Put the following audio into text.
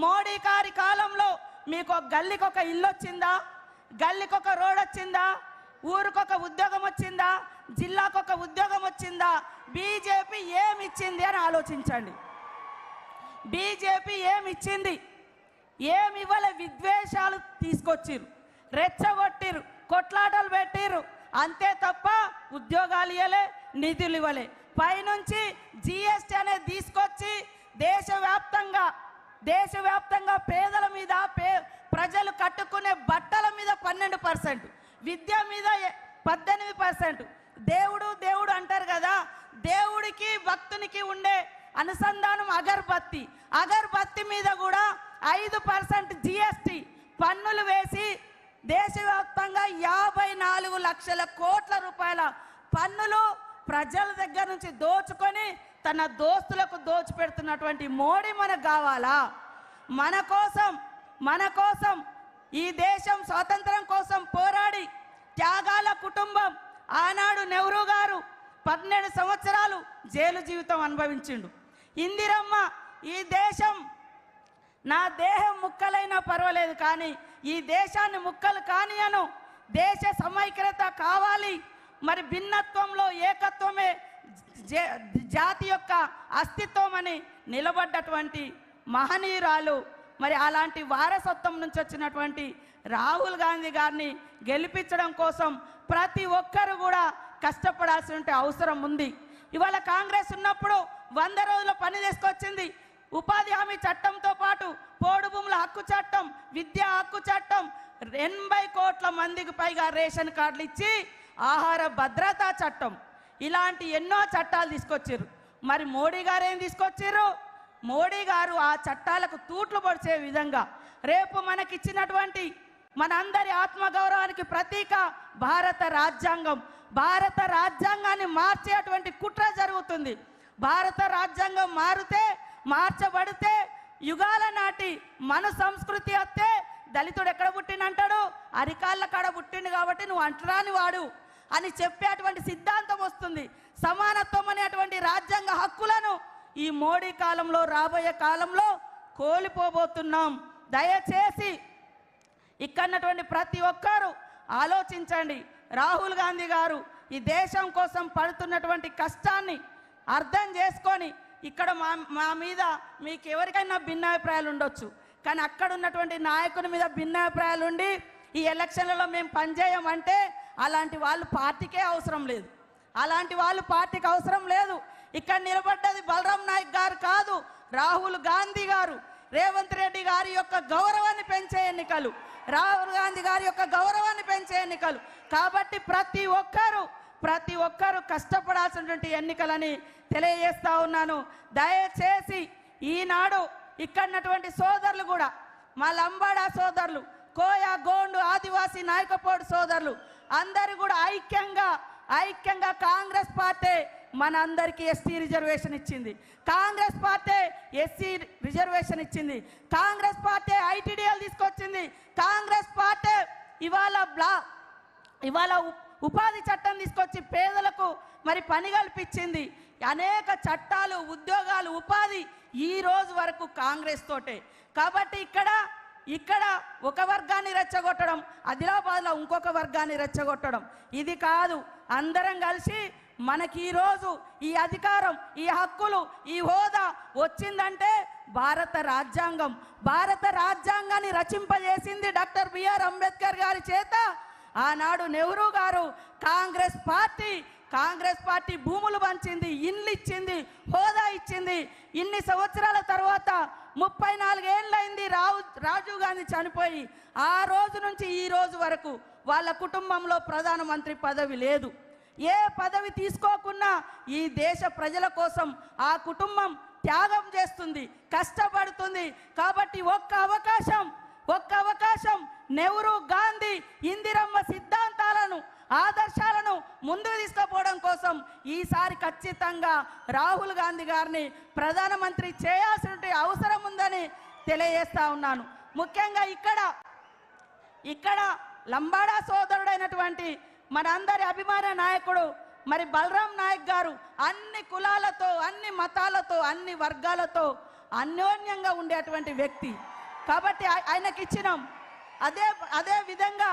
మోడీ గారి కాలంలో మీకు గల్లీకి ఒక ఇల్లు వచ్చిందా? గల్లీకి ఒక రోడ్ వచ్చిందా? ఊరికొక ఉద్యోగం వచ్చిందా? జిల్లాకు ఒక ఉద్యోగం వచ్చిందా? బీజేపీ ఏమి ఇచ్చింది అని ఆలోచించండి. బీజేపీ ఏమి ఇచ్చింది? ఏమి ఇవ్వలే. విద్వేషాలు తీసుకొచ్చిర్రు, రెచ్చగొట్టిరు, కొట్లాటలు పెట్టిర్రు, అంతే తప్ప ఉద్యోగాలు ఇవ్వలే, నిధులు ఇవ్వలే. పైనుంచి జిఎస్టీ అనేది తీసుకొచ్చి దేశవ్యాప్తంగా పేదల మీద, ప్రజలు కట్టుకునే బట్టల మీద 12%, విద్య మీద 18%. దేవుడు అంటారు కదా, దేవుడికి భక్తునికి ఉండే అనుసంధానం అగర్బత్తి మీద కూడా 5% జిఎస్టీ పన్నులు వేసి దేశవ్యాప్తంగా 54 లక్షల కోట్ల రూపాయల పన్నులు ప్రజల దగ్గర నుంచి దోచుకొని తన దోస్తులకు దోచిపెడుతున్నటువంటి మోడీ మనకు కావాలా? మన కోసం ఈ దేశం స్వాతంత్రం కోసం పోరాడి త్యాగాల కుటుంబం. ఆనాడు నెహ్రూ గారు 12 సంవత్సరాలు జైలు జీవితం అనుభవించిండు. ఇందిరమ్మ ఈ దేశం నా దేహం ముక్కలైనా పర్వాలేదు కానీ ఈ దేశాన్ని ముక్కలు కానియను, దేశ సమైక్యత కావాలి, మరి భిన్నత్వంలో ఏకత్వమే జాతి యొక్క అస్తిత్వం అని నిలబడ్డటువంటి మహనీయురాలు. మరి అలాంటి వారసత్వం నుంచి వచ్చినటువంటి రాహుల్ గాంధీ గారిని గెలిపించడం కోసం ప్రతి ఒక్కరు కూడా కష్టపడాల్సిన అవసరం ఉంది. ఇవాళ కాంగ్రెస్ ఉన్నప్పుడు 100 రోజుల పని తీసుకొచ్చింది. ఉపాధి హామీ చట్టంతో పాటు పోడు భూముల హక్కు చట్టం, విద్యా హక్కు చట్టం, 80 కోట్ల మందికి పైగా రేషన్ కార్డులు ఇచ్చి ఆహార భద్రతా చట్టం, ఇలాంటి ఎన్నో చట్టాలు తీసుకొచ్చారు. మరి మోడీ గారు ఏం తీసుకొచ్చారు? మోడీ గారు ఆ చట్టాలకు తూట్లు పొడిచే విధంగా రేపు మనకిచ్చినటువంటి మనందరి ఆత్మగౌరవానికి ప్రతీక భారత రాజ్యాంగాన్ని మార్చేటువంటి కుట్ర జరుగుతుంది. భారత రాజ్యాంగం మార్చబడితే యుగాల నాటి మన సంస్కృతి వస్తే దళితుడు ఎక్కడ పుట్టినంటాడు? అరికాళ్ళ కాడ పుట్టిండు కాబట్టి నువ్వు అంటరాని వాడు అని చెప్పేటువంటి సిద్ధాంతం వస్తుంది. సమానత్వం అనేటువంటి రాజ్యాంగ హక్కులను ఈ మోడీ కాలంలో, రాబోయే కాలంలో కోల్పోబోతున్నాం. దయచేసి ఇక్కడున్నటువంటి ప్రతి ఒక్కరూ ఆలోచించండి. రాహుల్ గాంధీ గారు ఈ దేశం కోసం పడుతున్నటువంటి కష్టాన్ని అర్థం చేసుకొని, ఇక్కడ మా మీద మీకు ఎవరికైనా భిన్నాభిప్రాయాలు ఉండొచ్చు, కానీ అక్కడ ఉన్నటువంటి నాయకుని మీద భిన్నాభిప్రాయాలు ఉండి ఈ ఎలక్షన్లలో మేము పనిచేయమంటే అలాంటి వాళ్ళు పార్టీకే అవసరం లేదు. ఇక్కడ నిలబడ్డది బలరాం నాయక్ గారు కాదు, రాహుల్ గాంధీ గారు. రేవంత్ రెడ్డి గారి యొక్క గౌరవాన్ని పెంచే ఎన్నికలు, రాహుల్ గాంధీ గారి యొక్క గౌరవాన్ని పెంచే ఎన్నికలు. కాబట్టి ప్రతి ఒక్కరూ కష్టపడాల్సినటువంటి ఎన్నికలని తెలియజేస్తా ఉన్నాను. దయచేసి ఈనాడు ఇక్కడున్నటువంటి సోదరులు కూడా, మా లంబాడా సోదరులు, కోయా, గోండు, ఆదివాసీ నాయకపోడు సోదరులు అందరూ కూడా ఐక్యంగా కాంగ్రెస్ పార్టీ మనందరికీ ఎస్టీ రిజర్వేషన్ ఇచ్చింది, కాంగ్రెస్ పార్టీ ఎస్సీ రిజర్వేషన్ ఇచ్చింది, కాంగ్రెస్ పార్టీ ఐటీడీఎల్ తీసుకొచ్చింది, కాంగ్రెస్ పార్టీ ఇవాళ ఉపాధి చట్టం తీసుకొచ్చి పేదలకు మరి పని కల్పించింది. అనేక చట్టాలు, ఉద్యోగాలు, ఉపాధి ఈ రోజు వరకు కాంగ్రెస్ తోటే. కాబట్టి ఇక్కడ ఒక వర్గాన్ని రెచ్చగొట్టడం, ఆదిలాబాద్లో ఇంకొక వర్గాన్ని రెచ్చగొట్టడం ఇది కాదు. అందరం కలిసి మనకి ఈరోజు ఈ అధికారం, ఈ హక్కులు, ఈ హోదా వచ్చిందంటే భారత రాజ్యాంగాన్ని రచింపజేసింది డాక్టర్ బిఆర్ అంబేద్కర్ గారి చేత. ఆనాడు నెహ్రూ గారు కాంగ్రెస్ పార్టీ భూములు పంచింది, ఇండ్లు ఇచ్చింది, హోదా ఇచ్చింది. ఇన్ని సంవత్సరాల తర్వాత 34 ఏళ్ళైంది రాజీవ్ గాంధీ చనిపోయి. ఆ రోజు నుంచి ఈ రోజు వరకు వాళ్ళ కుటుంబంలో ప్రధానమంత్రి పదవి లేదు. ఏ పదవి తీసుకోకున్నా ఈ దేశ ప్రజల కోసం ఆ కుటుంబం త్యాగం చేస్తుంది, కష్టపడుతుంది. కాబట్టి ఒక్క అవకాశం నెహ్రూ, గాంధీ, ఇందిరమ్మ సిద్ధాంతాలను, ఆదర్శాలను ముందుకు తీసుకుపోవడం కోసం ఈసారి ఖచ్చితంగా రాహుల్ గాంధీ గారిని ప్రధానమంత్రి చేయాల్సిన అవసరం ఉందని తెలియజేస్తా ఉన్నాను. ముఖ్యంగా ఇక్కడ లంబాడా సోదరుడైనటువంటి మనందరి అభిమాన నాయకుడు మరి బలరాం నాయక్ గారు అన్ని కులాలతో, అన్ని మతాలతో, అన్ని వర్గాలతో అన్యోన్యంగా ఉండేటువంటి వ్యక్తి. కాబట్టి ఆయనకి ఇచ్చినాం. అదే విధంగా